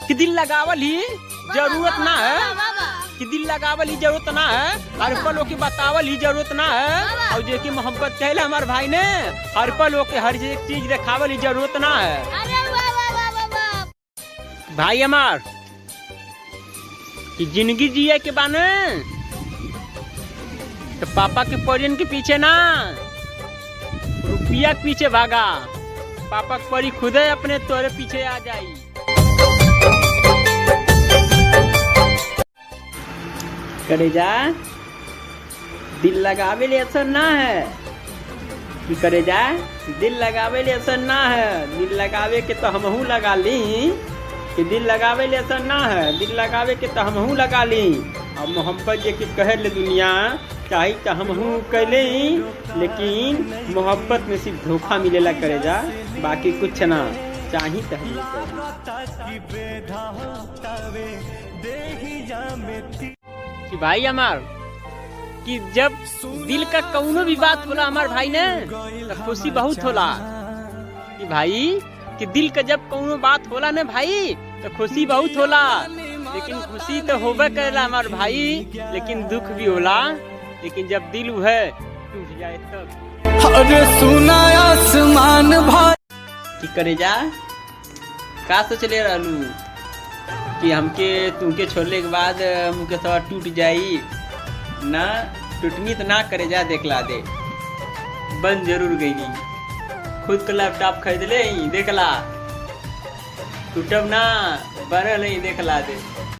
कि दिल लगावल ही जरूरत ना है, कि दिल लगावल ही जरूरत ना है, हर पल ओके बतावल ही जरूरत ना है। और जो कि मोहब्बत कहले हमारे भाई ने, हर पल ओके हर एक चीज दिखावल ही जरूरत ना है। भाई हमार कि जिंदगी जिए के बाने तो पापा के परियन के पीछे ना, रुपया के पीछे भागा। पापा के परी खुदे अपने तोरे पीछे आ जाई। करे जा दिल लगावे ले असर ना है, कि करे जा दिल लगावे ले असर ना है। दिल लगावे के तो हमहू लगा ली, कि दिल लगावे ले असर ना है, दिल लगावे के तो हमहू लगा ली। अब मोहब्बत जे कि कहे ले दुनिया चाही तो हमहू कैले, लेकिन मोहब्बत में सिर्फ धोखा मिलेला। करे जा बाकी कुछ ना चाही तो हम कि भाई हमार कि जब दिल का कौनो भी बात होला हमार भाई ने तो खुशी बहुत होला। कि भाई कि दिल का जब कौनो बात होला ने भाई तो खुशी बहुत होला, लेकिन खुशी तो होबे करेला हमार भाई, लेकिन दुख भी होला। लेकिन जब दिल है टूट जाए तब। अरे सुना आसमान भाई कि करे जा का सोचले रहलू कि हमके तुमके छोड़ने के बाद मुझे थोड़ा टूट जाई ना, टूटनी तो ना। करे जा देखला दे बन जरूर गई, खुद का लैपटॉप खरीद ले देखला, टूटब ना बनल देखला दे।